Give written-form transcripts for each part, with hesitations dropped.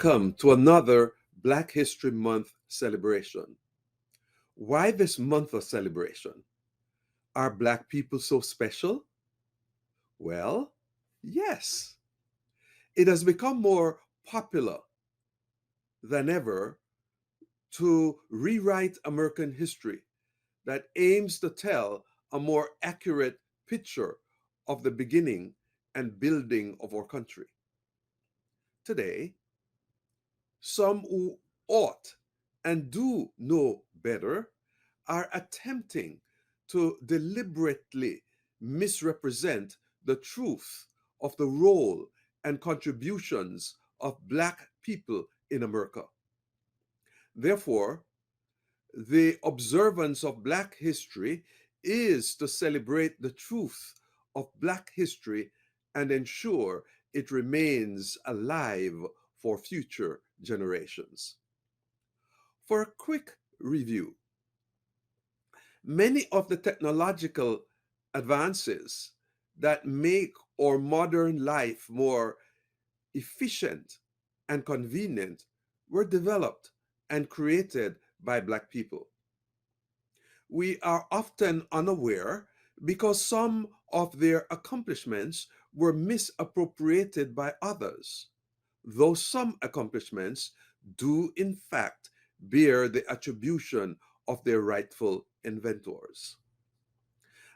Welcome to another Black History Month celebration. Why this month of celebration? Are Black people so special? Well, yes. It has become more popular than ever to rewrite American history that aims to tell a more accurate picture of the beginning and building of our country. Today, some who ought and do know better are attempting to deliberately misrepresent the truth of the role and contributions of Black people in America. Therefore, the observance of Black history is to celebrate the truth of Black history and ensure it remains alive for future generations. For a quick review, many of the technological advances that make our modern life more efficient and convenient were developed and created by Black people. We are often unaware because some of their accomplishments were misappropriated by others, though some accomplishments do in fact bear the attribution of their rightful inventors.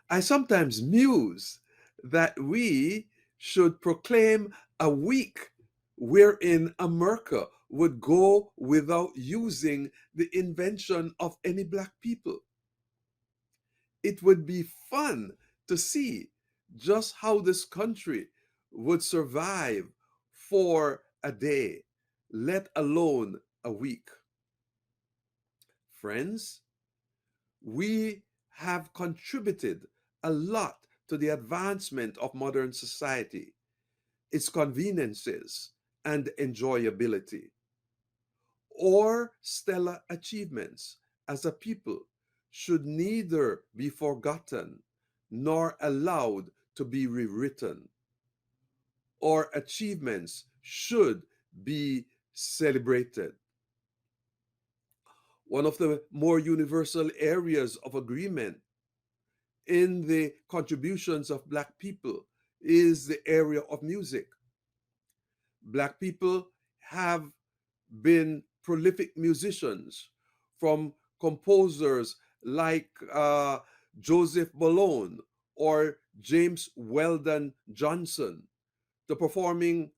I sometimes muse that we should proclaim a week wherein America would go without using the invention of any Black people. It would be fun to see just how this country would survive for a day, let alone a week. Friends, we have contributed a lot to the advancement of modern society, its conveniences and enjoyability. Our stellar achievements as a people should neither be forgotten nor allowed to be rewritten. Our achievements should be celebrated. One of the more universal areas of agreement in the contributions of Black people is the area of music. Black people have been prolific musicians, from composers like Joseph Malone or James Weldon Johnson to performing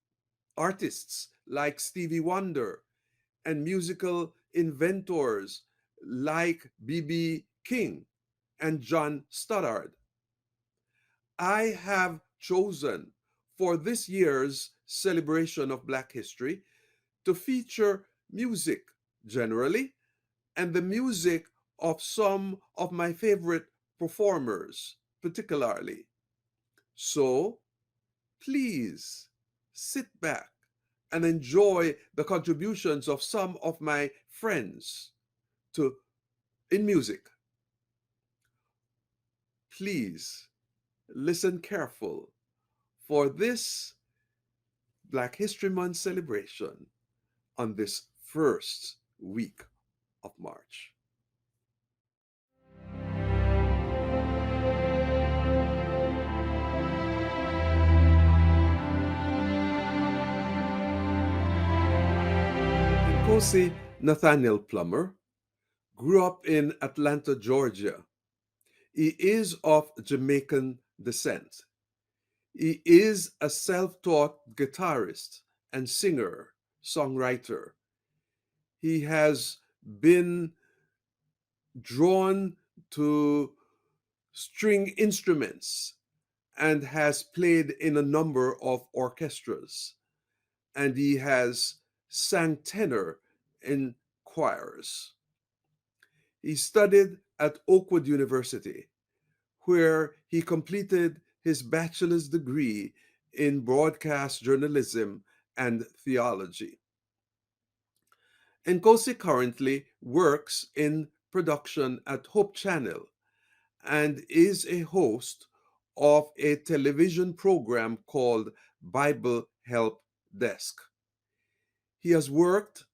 artists like Stevie Wonder and musical inventors like B.B. King and John Stoddard. I have chosen for this year's celebration of Black history to feature music generally and the music of some of my favorite performers particularly. So please sit back and enjoy the contributions of some of my friends to in music. Please listen careful for this Black History Month celebration on this first week of March. Nkosi Nathaniel Plummer grew up in Atlanta, Georgia. He is of Jamaican descent. He is a self-taught guitarist and singer, songwriter. He has been drawn to string instruments and has played in a number of orchestras. And he has sang tenor in choirs. He studied at Oakwood University, where he completed his bachelor's degree in broadcast journalism and theology. Nkosi currently works in production at Hope Channel and is a host of a television program called Bible Help Desk. He has worked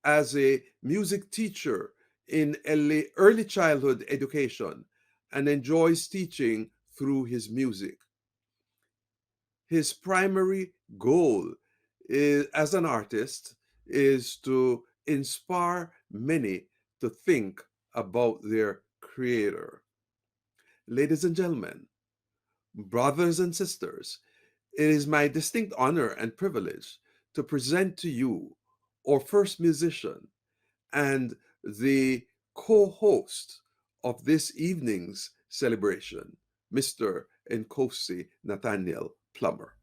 as a music teacher in early childhood education and enjoys teaching through his music. His primary goal as an artist is to inspire many to think about their creator. Ladies and gentlemen, brothers and sisters, it is my distinct honor and privilege to present to you our first musician and the co-host of this evening's celebration, Mr. Nkosi Nathaniel Plummer.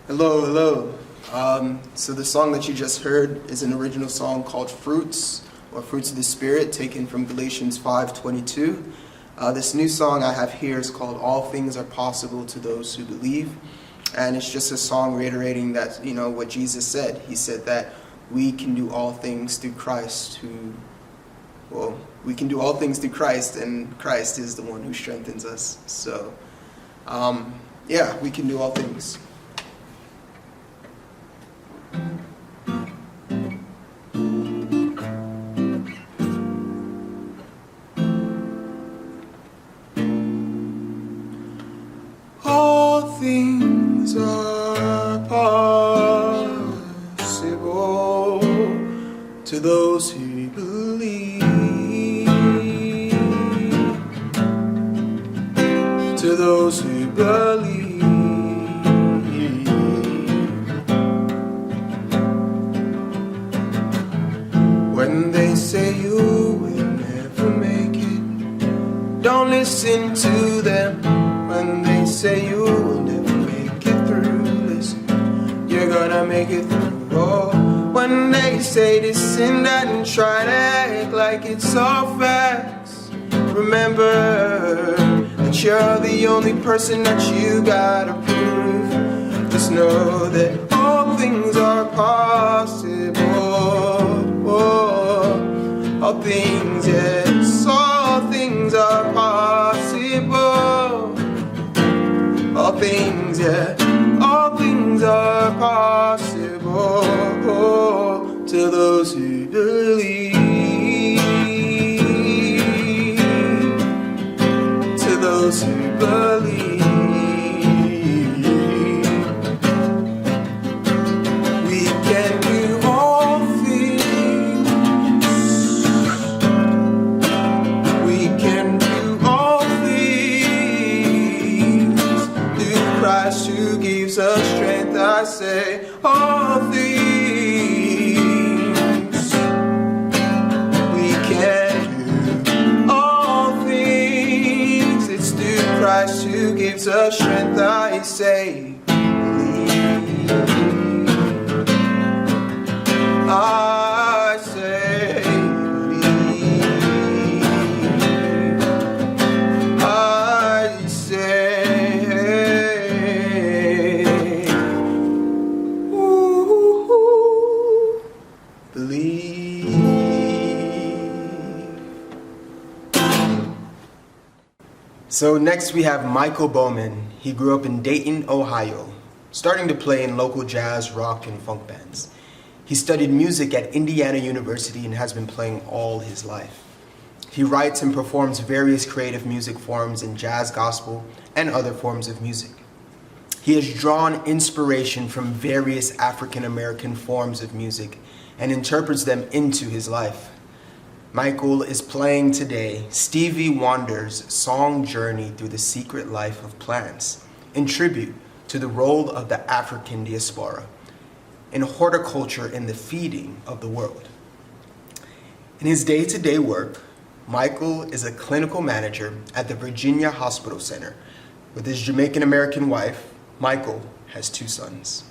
Hello, hello. So the song that you just heard is an original song called Fruits, or Fruits of the Spirit, taken from Galatians 5:22. This new song I have here is called All Things Are Possible to Those Who Believe. And it's just a song reiterating that, what Jesus said. He said that we can do all things through Christ we can do all things through Christ, and Christ is the one who strengthens us. So, we can do all things. All things are possible to those who believe, to those who believe. When they say you will never make it, don't listen to them. When they say you will never make it through, listen, you're gonna make it through. Oh, when they say this and that and try to act like it's all facts, remember that you're the only person that you gotta prove. Just know that all things are possible. Oh, all things, yes, all things are possible. All things, yeah, all things are possible to those who believe, to those who believe. We can do all things. We can do all things through Christ who gives us strength. I say all things. We can do all things. It's through Christ who gives us strength. I say believe. I say believe. I say believe. So next we have Michael Bowman. He grew up in Dayton, Ohio, starting to play in local jazz, rock, and funk bands. He studied music at Indiana University and has been playing all his life. He writes and performs various creative music forms in jazz, gospel, and other forms of music. He has drawn inspiration from various African American forms of music and interprets them into his life. Michael is playing today Stevie Wonder's song Journey Through the Secret Life of Plants, in tribute to the role of the African diaspora in horticulture and the feeding of the world. In his day-to-day work, Michael is a clinical manager at the Virginia Hospital Center. With his Jamaican-American wife, Michael has 2 sons.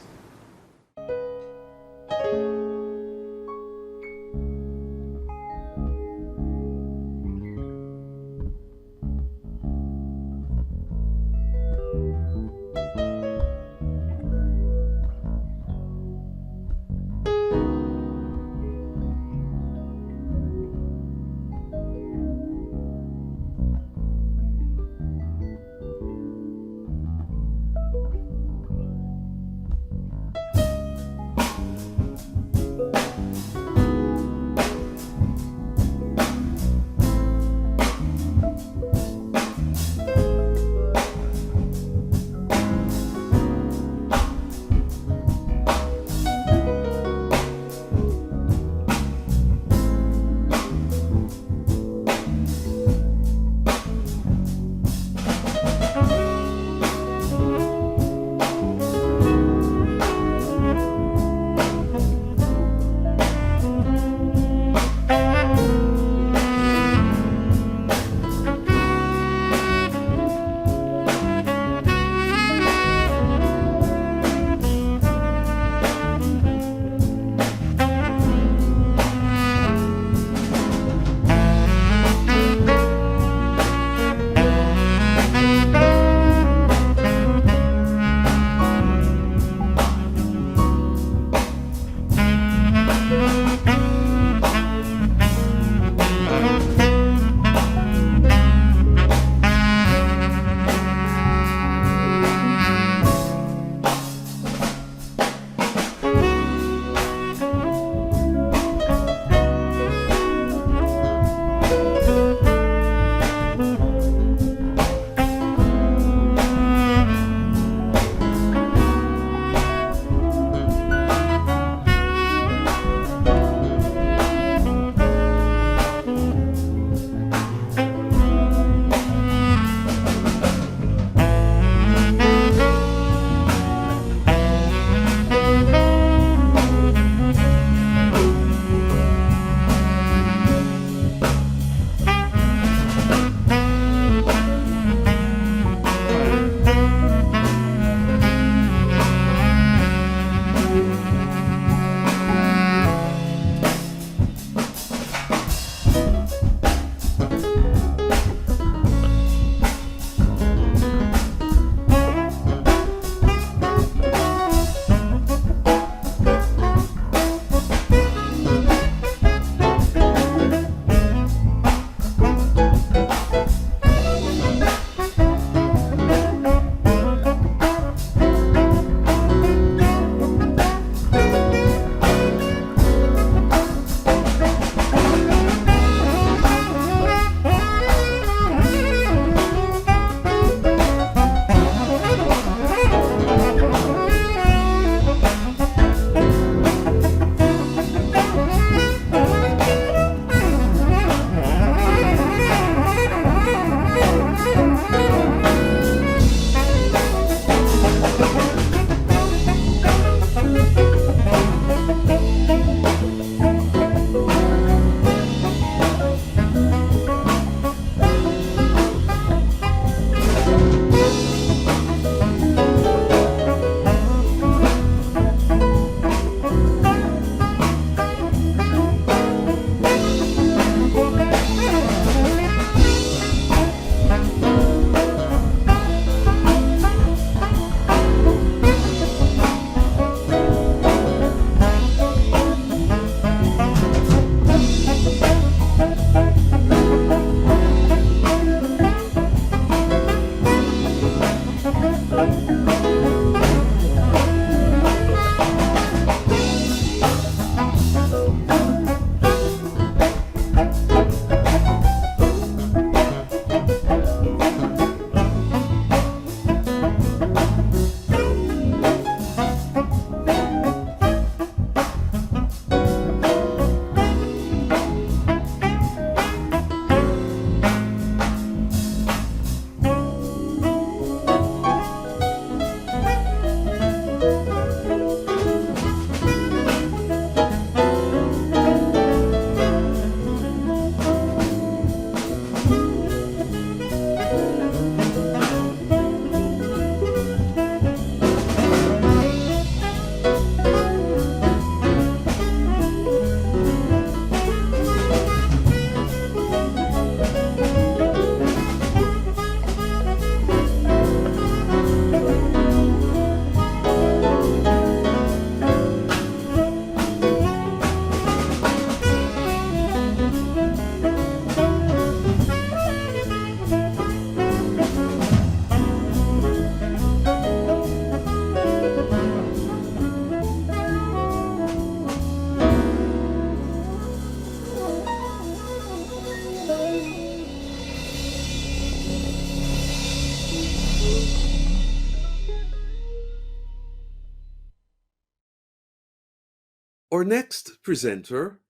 Our next presenter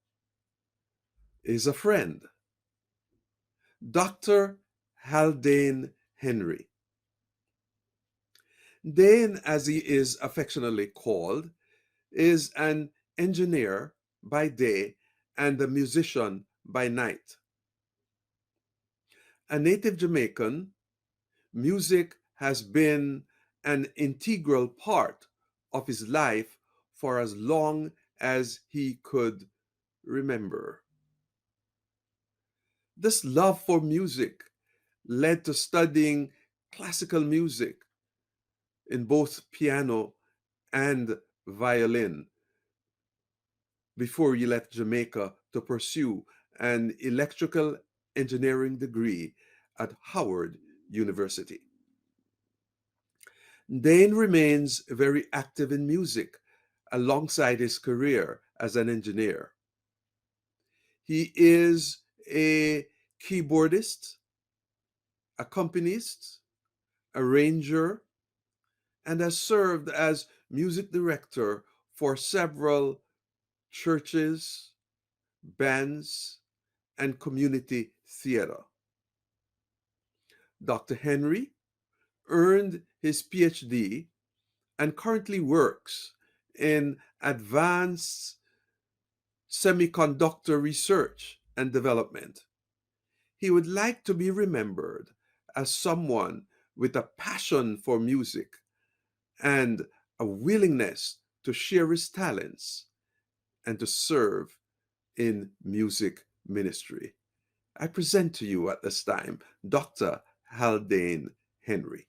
is a friend, Dr. Haldane Henry. Dane, as he is affectionately called, is an engineer by day and a musician by night. A native Jamaican, music has been an integral part of his life for as long as he could remember. This love for music led to studying classical music in both piano and violin before he left Jamaica to pursue an electrical engineering degree at Howard University. Dane remains very active in music alongside his career as an engineer. He is a keyboardist, accompanist, arranger, and has served as music director for several churches, bands, and community theater. Dr. Henry earned his PhD and currently works in advanced semiconductor research and development. He would like to be remembered as someone with a passion for music and a willingness to share his talents and to serve in music ministry. I present to you at this time Dr. Haldane Henry.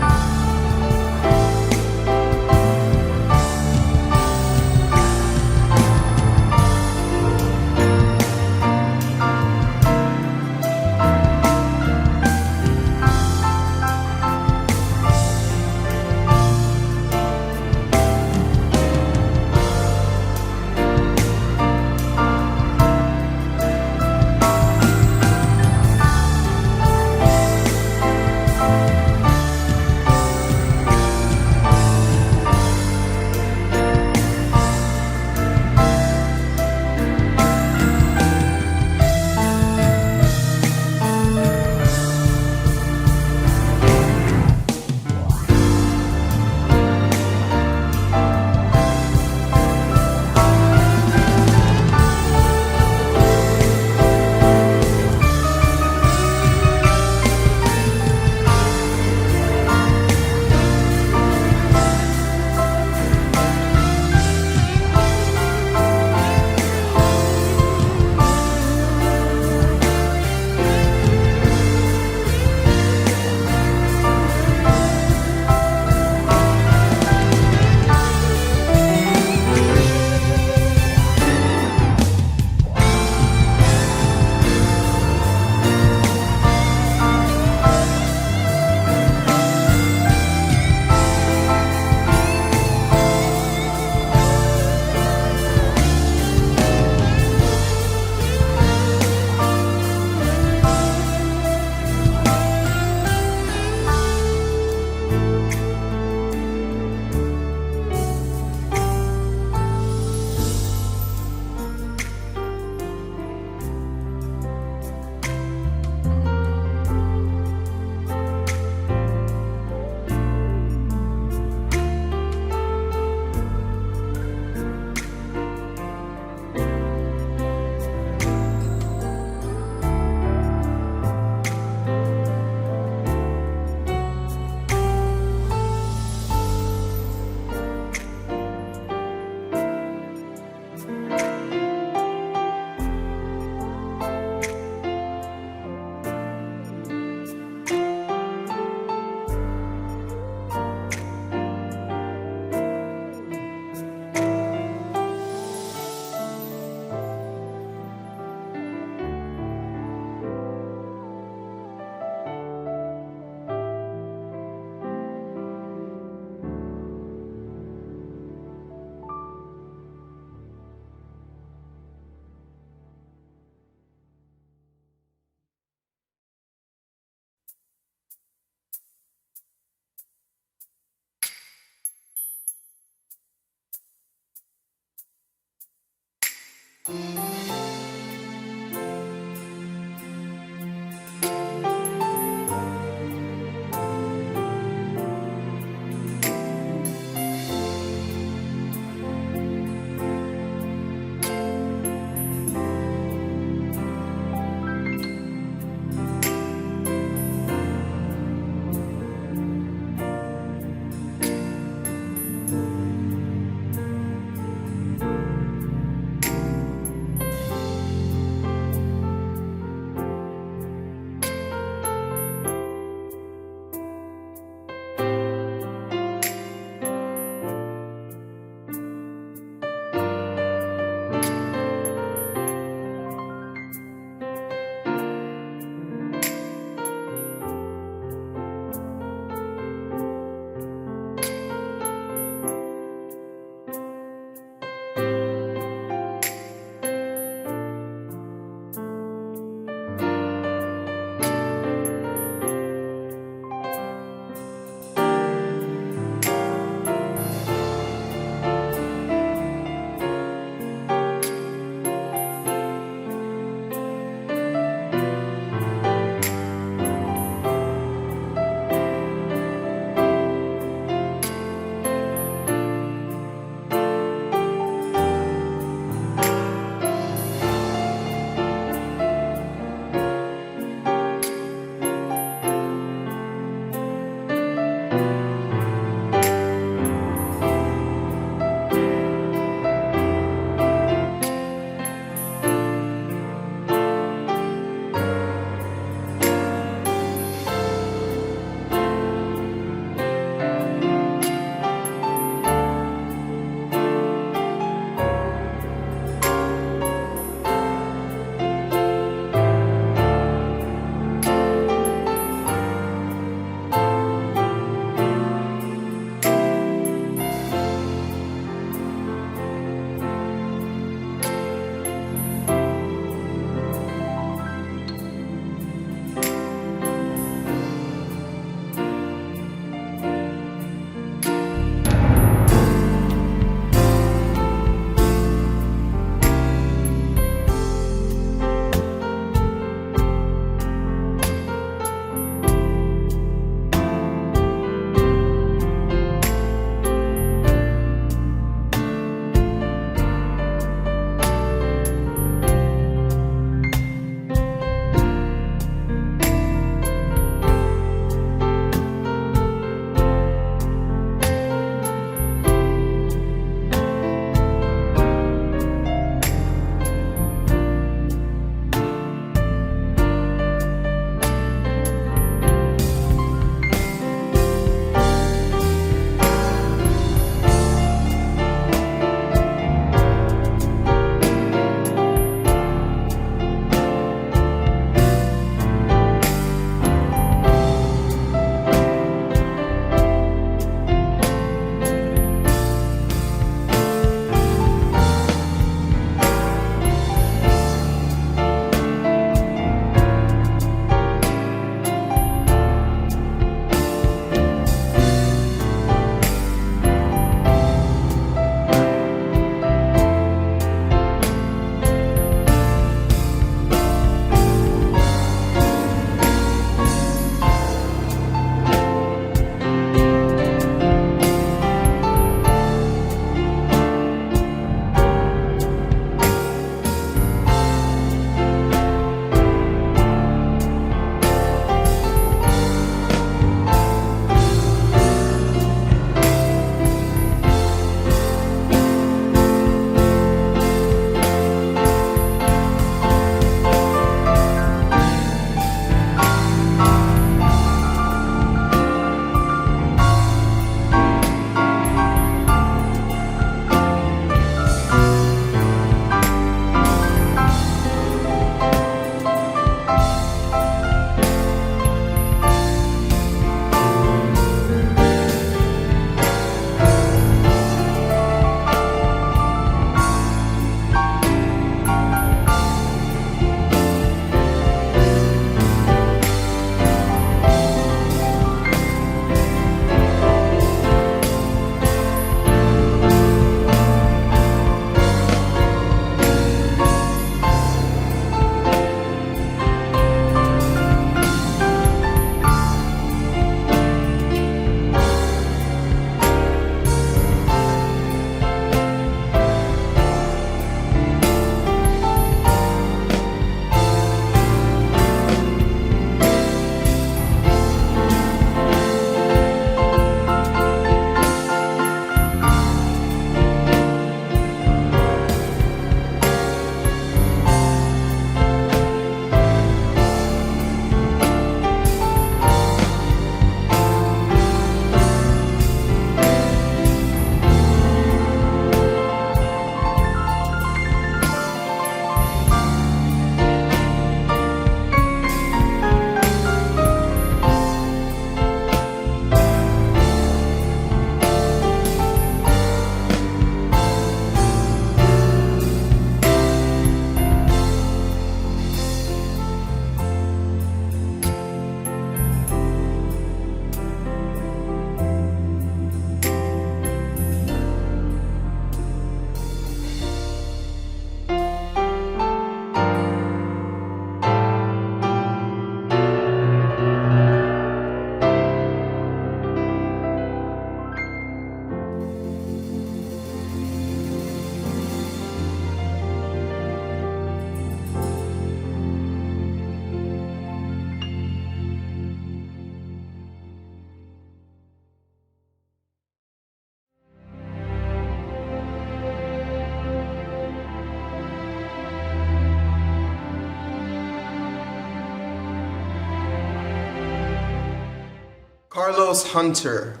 Carlos Hunter,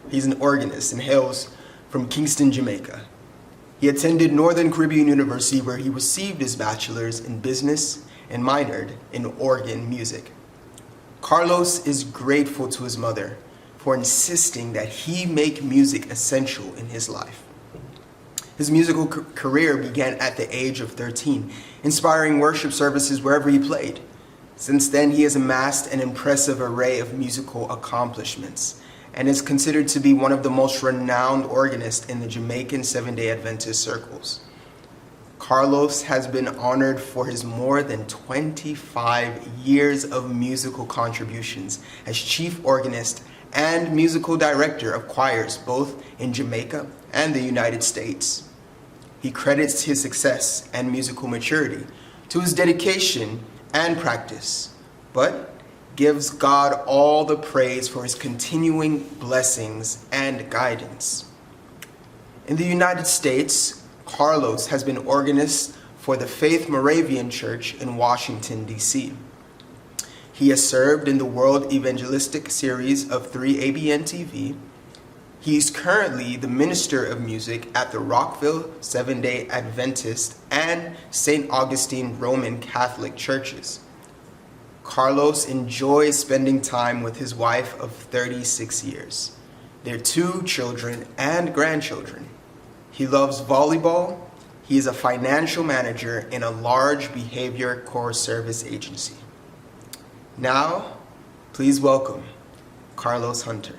he's an organist and hails from Kingston, Jamaica. He attended Northern Caribbean University where he received his bachelor's in business and minored in organ music. Carlos is grateful to his mother for insisting that he make music essential in his life. His musical career began at the age of 13, inspiring worship services wherever he played. Since then, he has amassed an impressive array of musical accomplishments and is considered to be one of the most renowned organists in the Jamaican Seventh-day Adventist circles. Carlos has been honored for his more than 25 years of musical contributions as chief organist and musical director of choirs both in Jamaica and the United States. He credits his success and musical maturity to his dedication and practice, but gives God all the praise for his continuing blessings and guidance. In the United States, Carlos has been organist for the Faith Moravian Church in Washington, D.C. He has served in the World Evangelistic Series of 3ABN TV. He is currently the Minister of Music at the Rockville Seventh-day Adventist and St. Augustine Roman Catholic Churches. Carlos enjoys spending time with his wife of 36 years, their 2 children and grandchildren. He loves volleyball. He is a financial manager in a large behavior core service agency. Now, please welcome Carlos Hunter.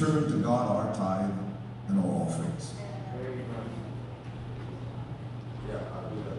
return to God our tithe and our offerings. Yeah, I'll do that.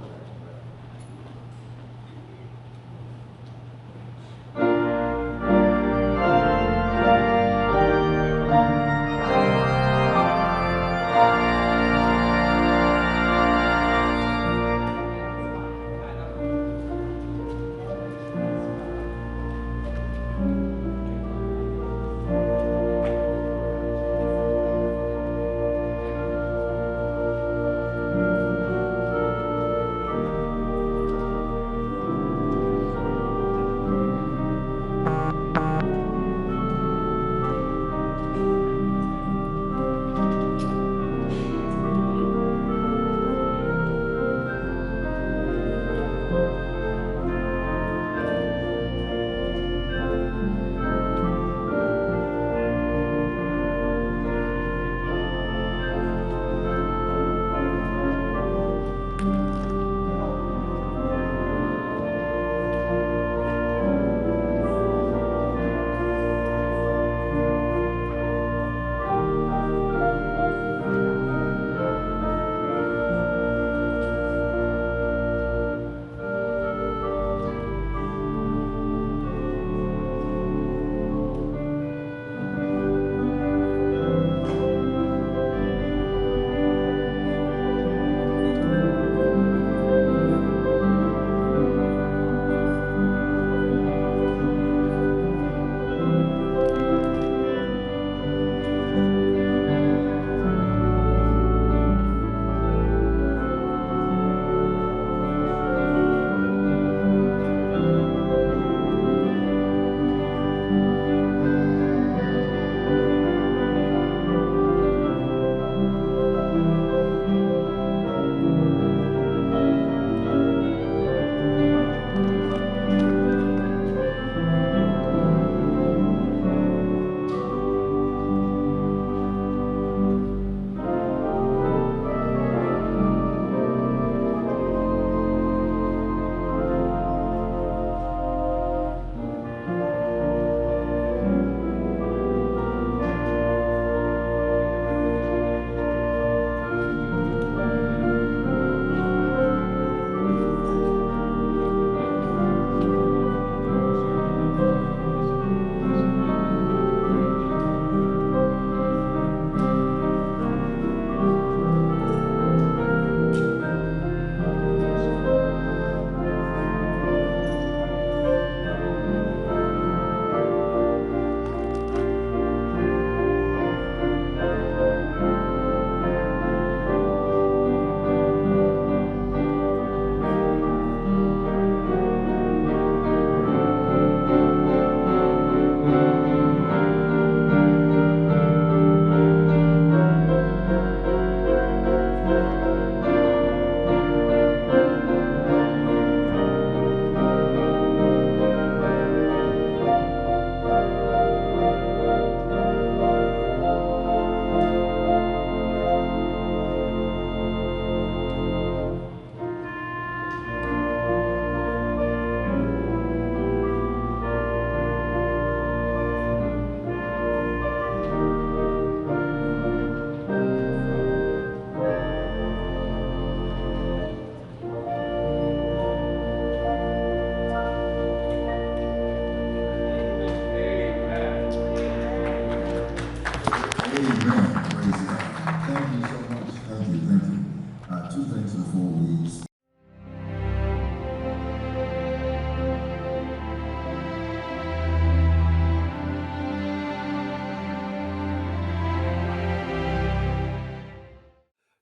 Amen. Praise God. Thank you so much. Thank you. Thank you. Two things before we.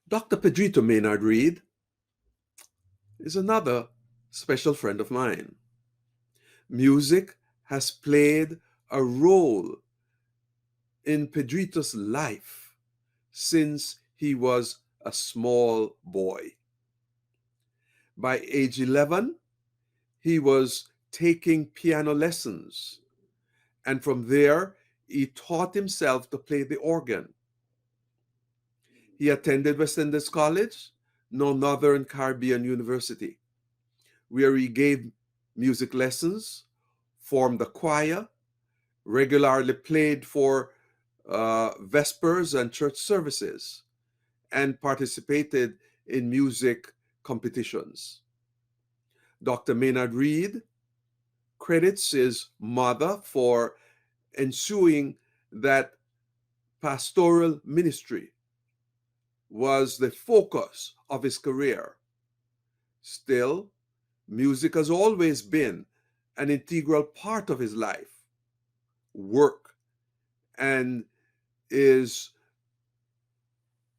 Dr. Pedrito Maynard Reed is another special friend of mine. Music has played a role in Pedrito's life since he was a small boy. By age 11, he was taking piano lessons, and from there, he taught himself to play the organ. He attended West Indies College, now Northern Caribbean University, where he gave music lessons, formed a choir, regularly played for vespers and church services, and participated in music competitions. Dr. Maynard Reed credits his mother for ensuring that pastoral ministry was the focus of his career. Still, music has always been an integral part of his life, work, and is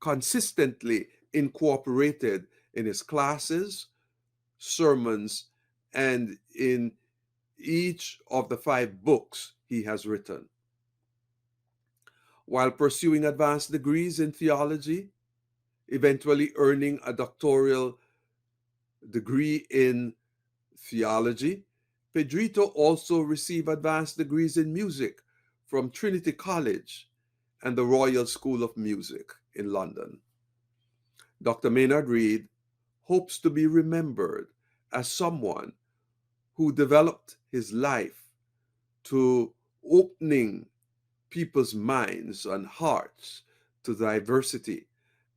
consistently incorporated in his classes, sermons, and in each of the 5 books he has written. While pursuing advanced degrees in theology, eventually earning a doctoral degree in theology, Pedrito also received advanced degrees in music from Trinity College and the Royal School of Music in London. Dr. Maynard Reed hopes to be remembered as someone who developed his life to opening people's minds and hearts to diversity,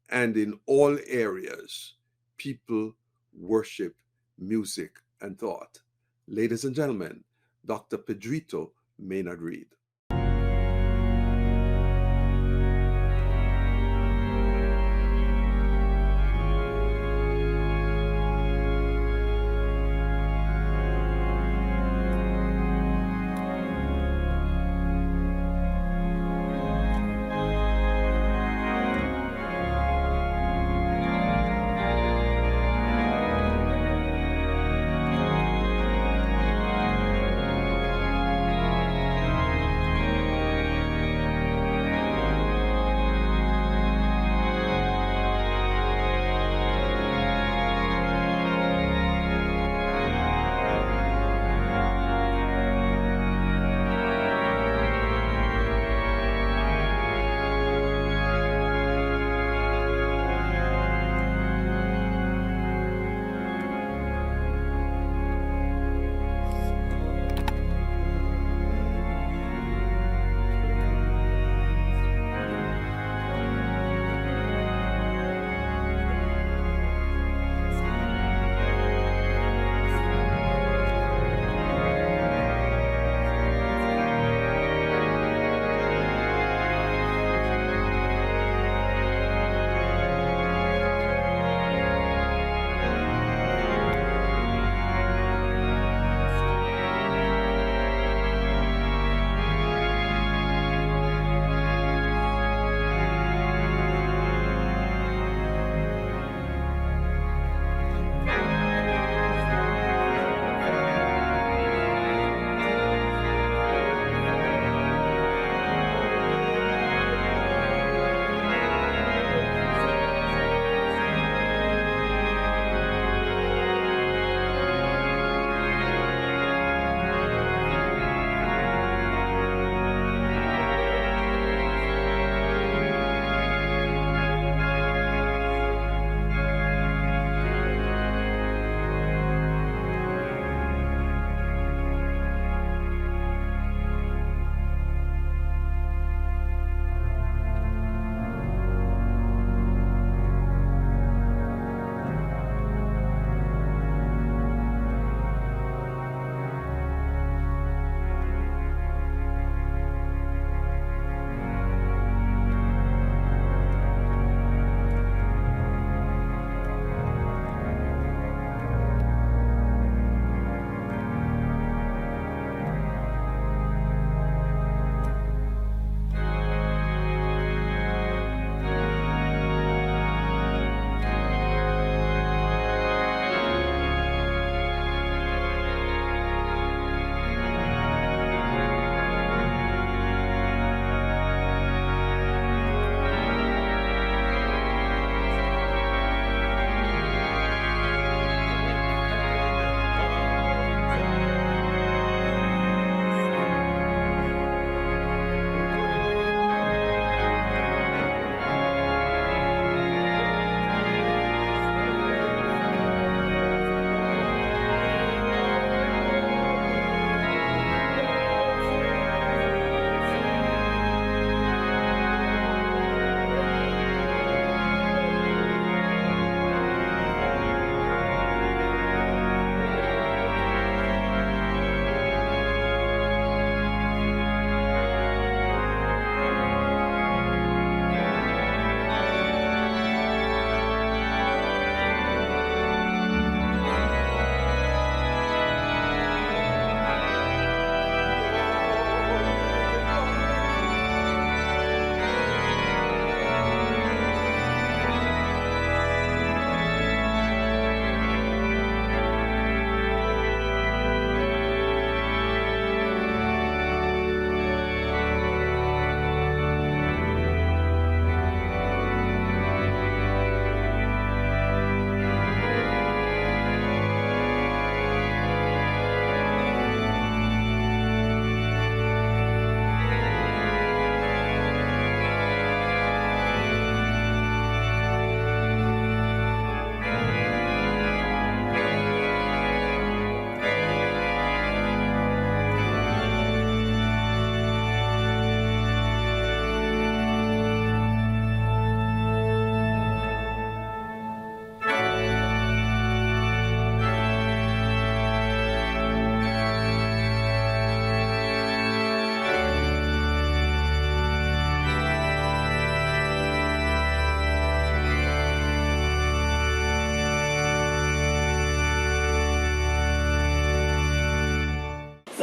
and in all areas, people worship music and thought. Ladies and gentlemen, Dr. Pedrito Maynard Reed.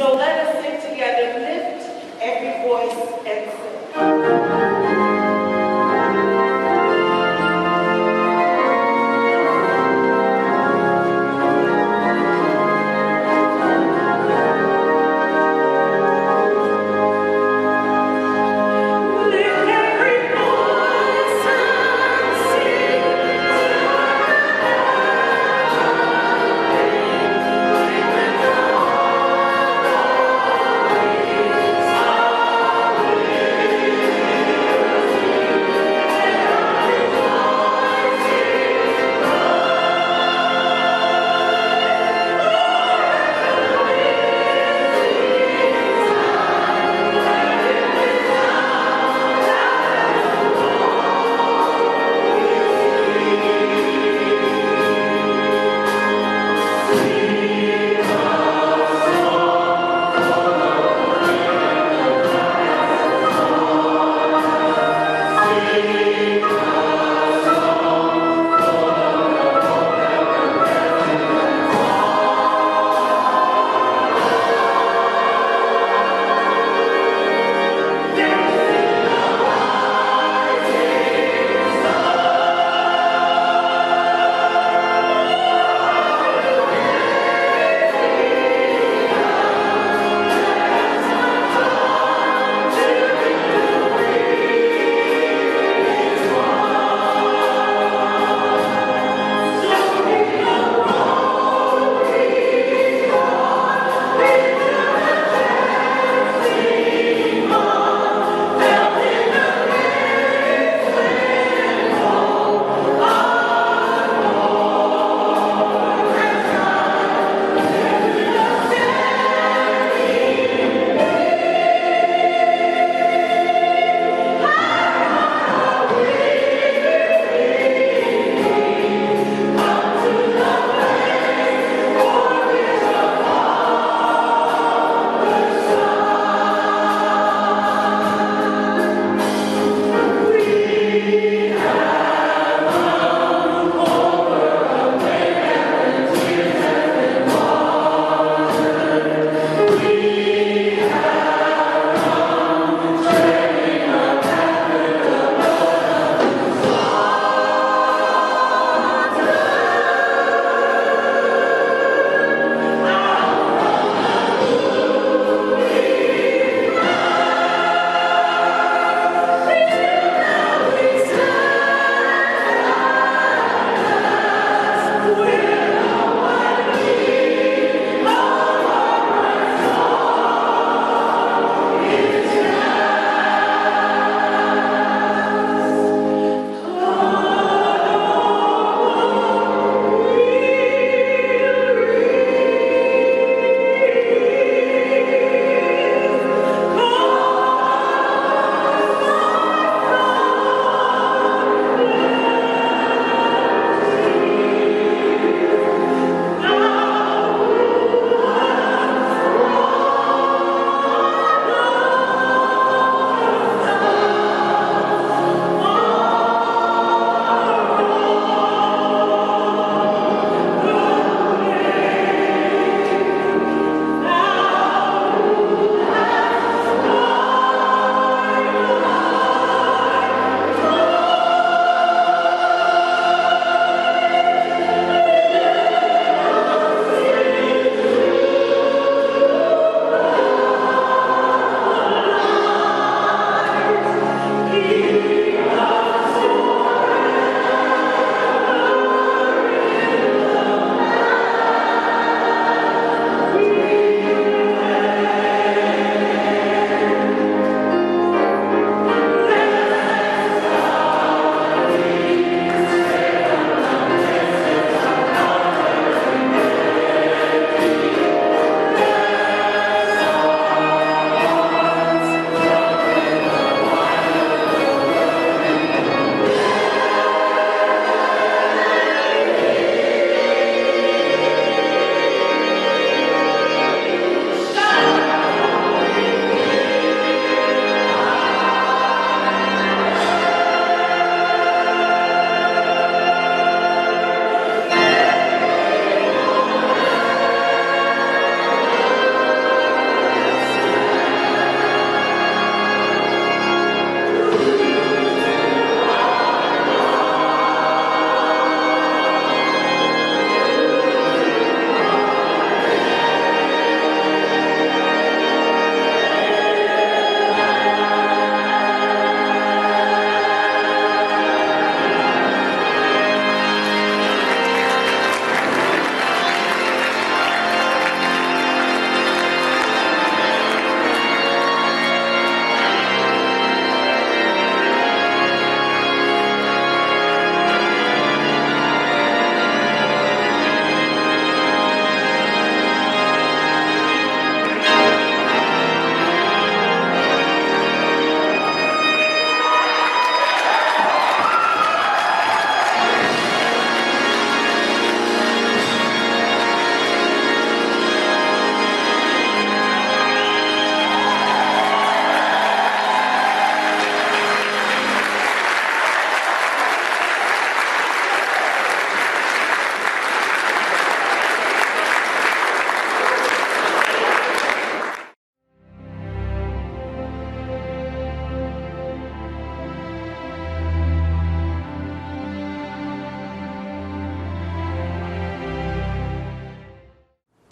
So let us sing together, lift every voice and sing.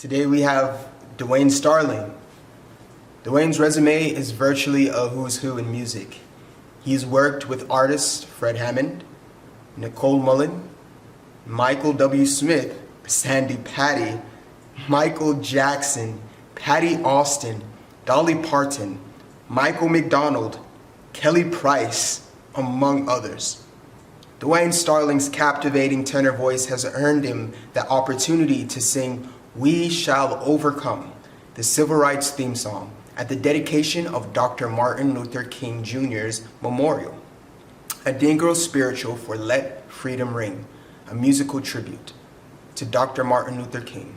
Today we have Dwayne Starling. Dwayne's resume is virtually a who's who in music. He's worked with artists Fred Hammond, Nicole Mullen, Michael W. Smith, Sandy Patty, Michael Jackson, Patty Austin, Dolly Parton, Michael McDonald, Kelly Price, among others. Dwayne Starling's captivating tenor voice has earned him the opportunity to sing "We Shall Overcome," the civil rights theme song, at the dedication of Dr. Martin Luther King Jr.'s memorial, a Negro spiritual for Let Freedom Ring, a musical tribute to Dr. Martin Luther King,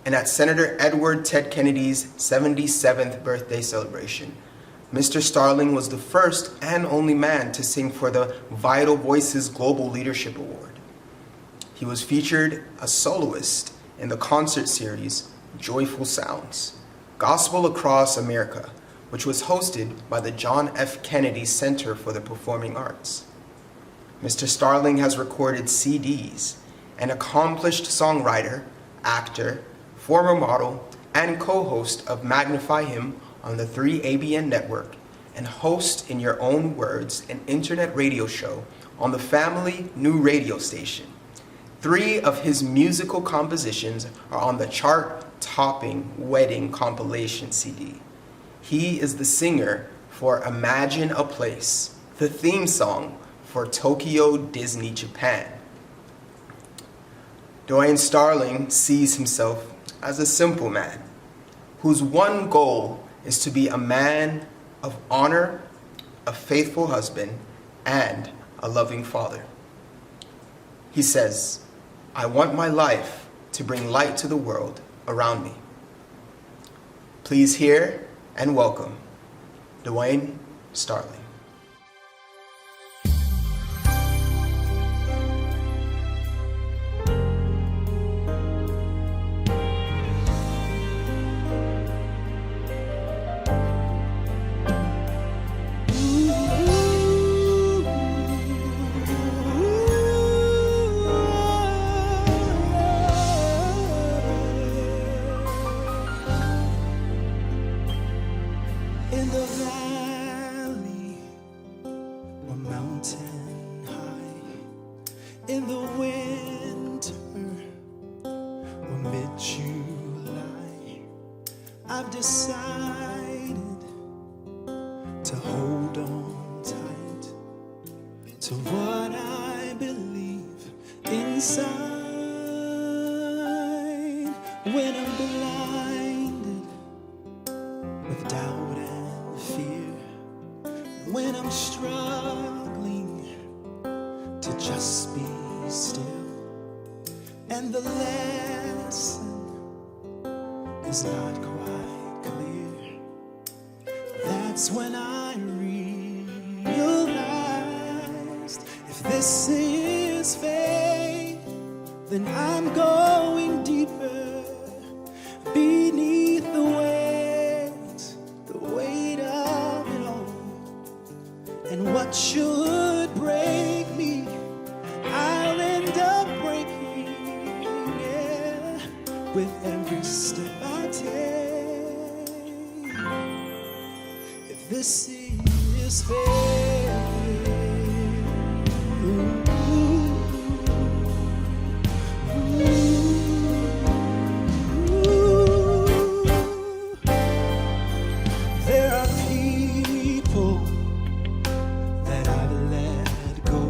and at Senator Edward Ted Kennedy's 77th birthday celebration. Mr. Starling was the first and only man to sing for the Vital Voices Global Leadership Award. He was featured as soloist in the concert series Joyful Sounds, Gospel Across America, which was hosted by the John F. Kennedy Center for the Performing Arts. Mr. Starling has recorded CDs, an accomplished songwriter, actor, former model, and co-host of Magnify Him on the 3ABN network, and host, in your own words, an internet radio show on the Family New Radio station. 3 of his musical compositions are on the chart-topping Wedding compilation CD. He is the singer for Imagine a Place, the theme song for Tokyo Disney Japan. Dwayne Starling sees himself as a simple man whose one goal is to be a man of honor, a faithful husband, and a loving father. He says, "I want my life to bring light to the world around me." Please hear and welcome Dwayne Starling. In the valley or mountain high, in the winter or mid-July, I've decided to hold on tight to what I believe inside. When I'm blinded with doubt and fear, when I'm struggling to just be still, and the lesson is not quite clear, that's when I realized if this is faith, then I'm going deeper beneath the weight of it all. And what should break me, I'll end up breaking, yeah, with every step I take. If this is faith, there are people that I've let go.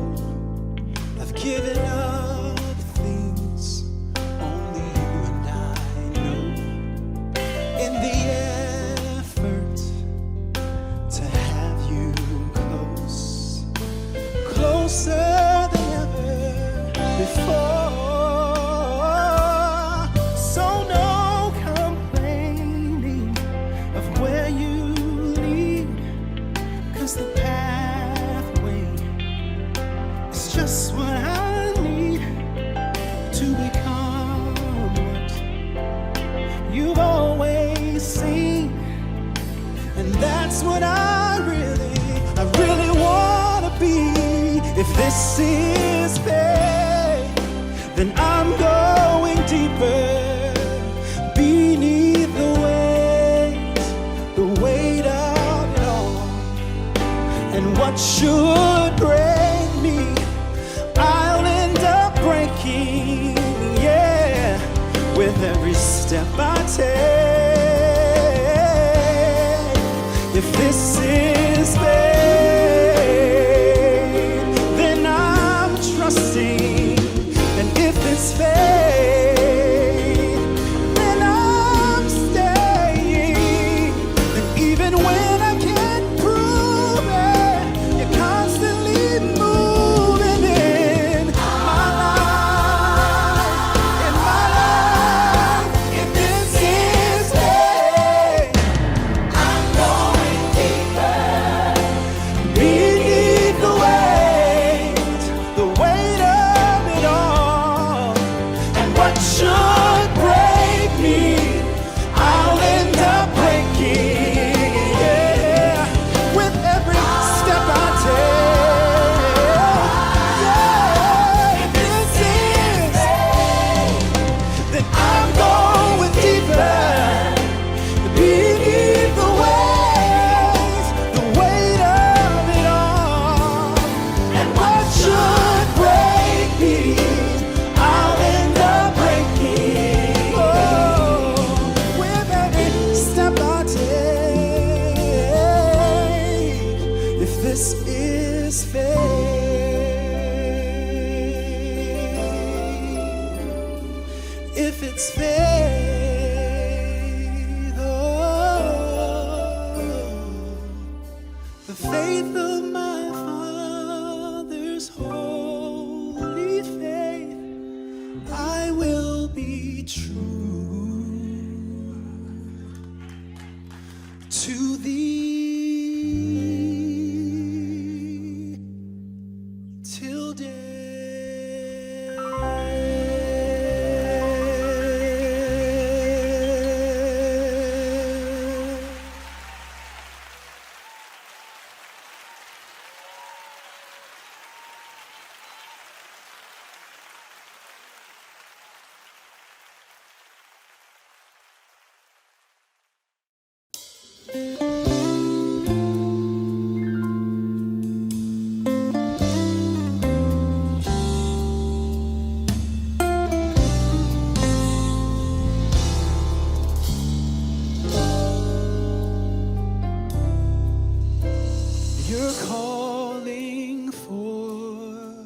I've given up things only you and I know, in the effort to have you close, closer than ever before. So no complaining of where you lead, 'cause the pathway is just what I need to become what you've always seen. And that's what I really wanna be. If this is faith, then I'm going deeper should break me, I'll end up breaking, yeah, with every step I take. If this is faith, then I'm trusting, and if it's faith, then I'm staying. And even when I can't prove it, you're constantly moving in my life, If this is faith, I'm going deeper beneath the weight of it all. And what should break me, I'll end up breaking, yeah, with every step I take. Yeah, if this is faith, then I'm going deeper beneath the weight of it all. And what should break me, I'll end up breaking, oh, with every step I take. If this is faith, if it's faith, oh, the faith of my father's holy faith, I will be true to thee till death. You're calling for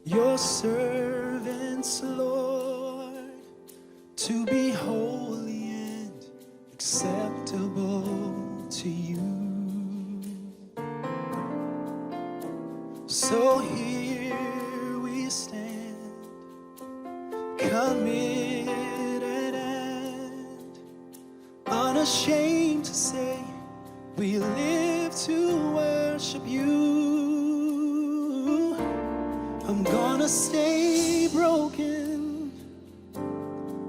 your servants, Lord, to be holy and acceptable to you. So here we stand, committed and unashamed to say we live to worship you. I'm gonna stay broken,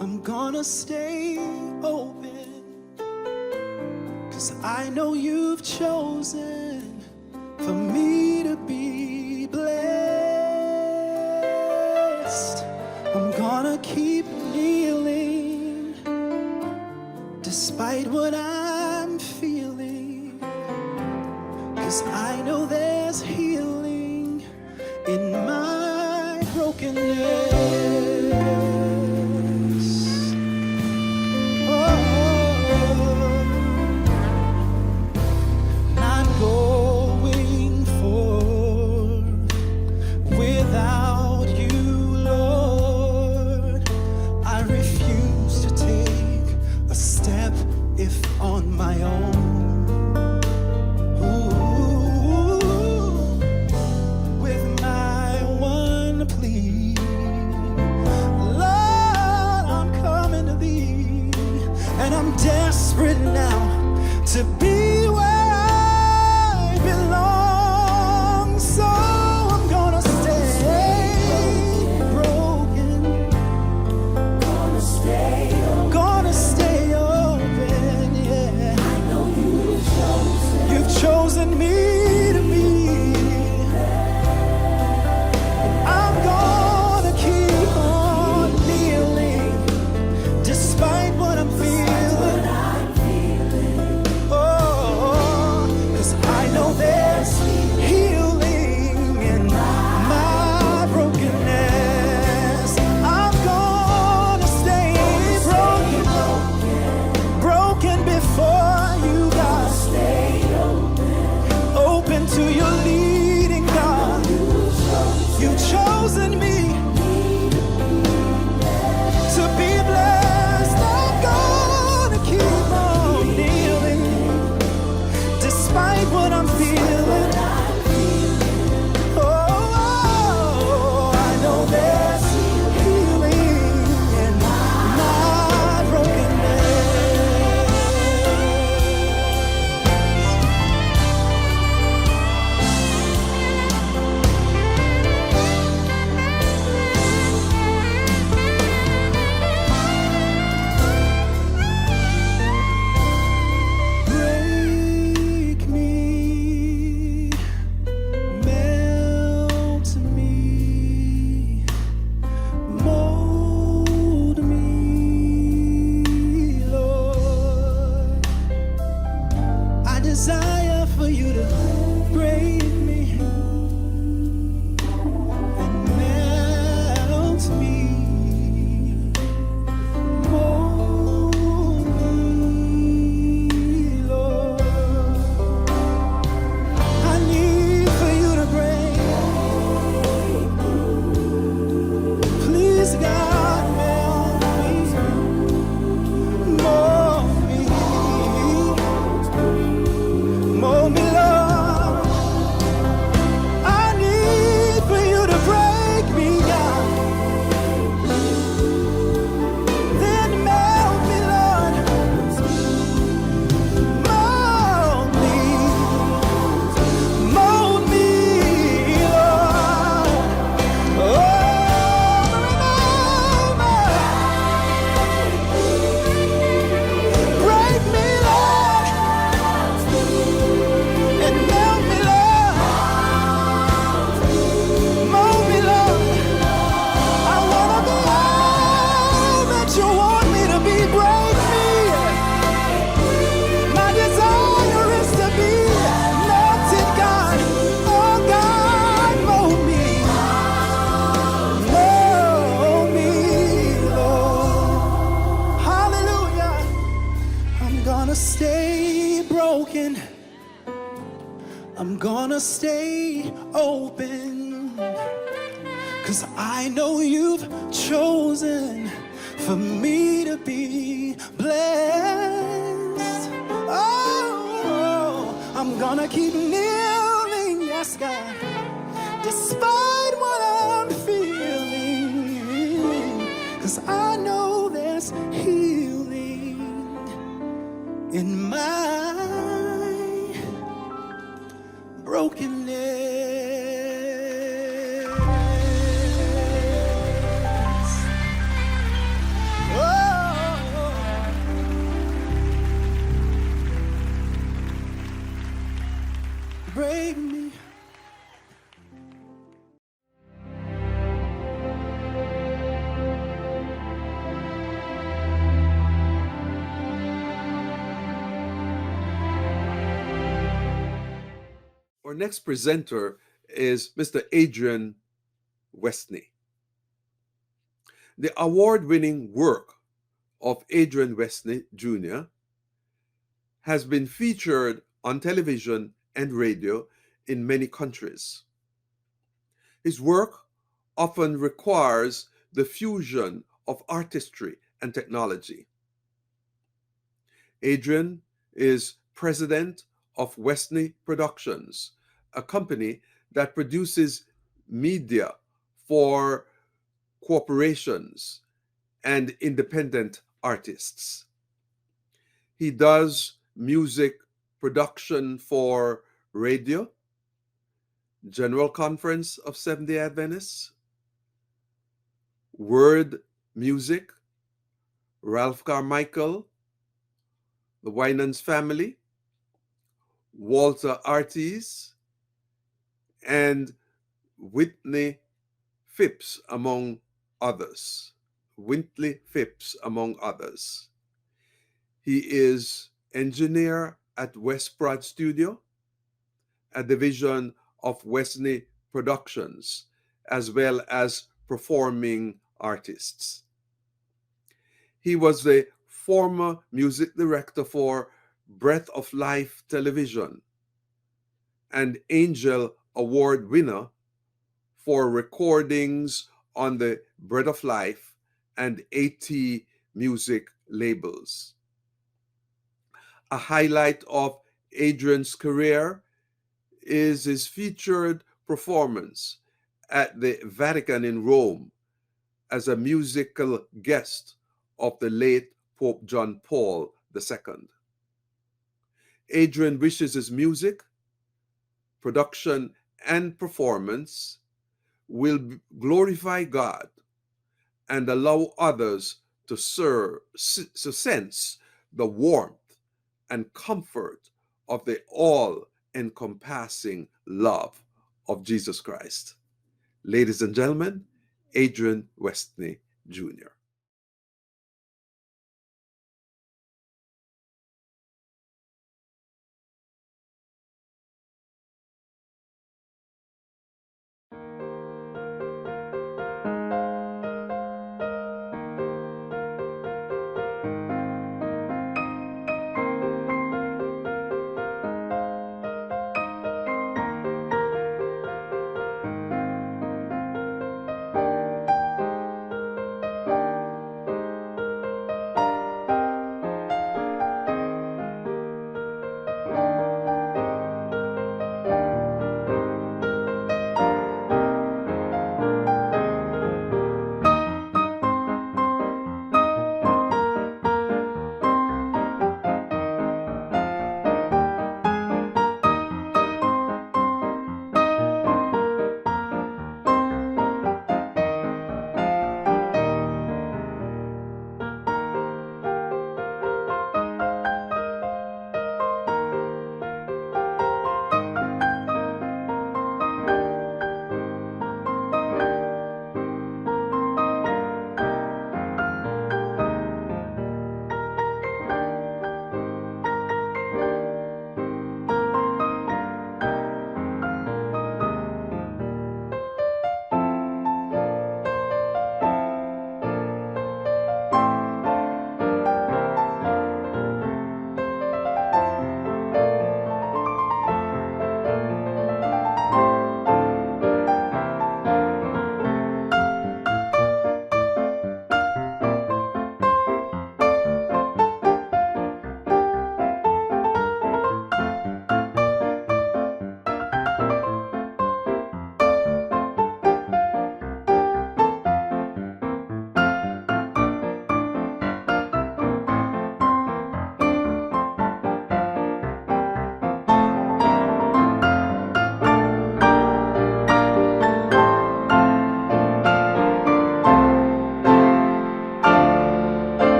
I'm gonna stay open, 'cause I know you've chosen for me to be blessed. I'm gonna keep kneeling despite what I'm feeling, 'cause I know there's healing in my brokenness. Not going forth without you, Lord. I refuse to take a step if on my own. With my one plea, Lord, I'm coming to thee, and I'm desperate now to be where I belong. So I'm gonna stay broken, gonna stay open, yeah. I know you've chosen me to be. I'm gonna keep on kneeling despite what I'm feeling. Oh, gonna stay open, 'cause I know you've chosen for me to be blessed. Oh, I'm gonna keep kneeling, yes, God, despite what I'm feeling, 'cause I know there's healing in my brokenness. Oh, break me. Our next presenter is Mr. Adrian Westney. The award-winning work of Adrian Westney Jr. has been featured on television and radio in many countries. His work often requires the fusion of artistry and technology. Adrian is president of Westney Productions, a company that produces media for corporations and independent artists. He does music production for radio, General Conference of Seventh-day Adventists, Word Music, Ralph Carmichael, the Winans Family, Walter Artis, and Whitney Phipps, among others. Wintley Phipps, among others. He is engineer at West Prod Studio, a division of Westney Productions, as well as performing artists. He was the former music director for Breath of Life Television and Angel Award winner for recordings on the Breath of Life and AT Music labels. A highlight of Adrian's career is his featured performance at the Vatican in Rome as a musical guest of the late Pope John Paul II. Adrian wishes his music, production, and performance will glorify God and allow others to sense the warmth and comfort of the all-encompassing love of Jesus Christ. Ladies and gentlemen, Adrian Westney Jr.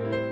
Thank you.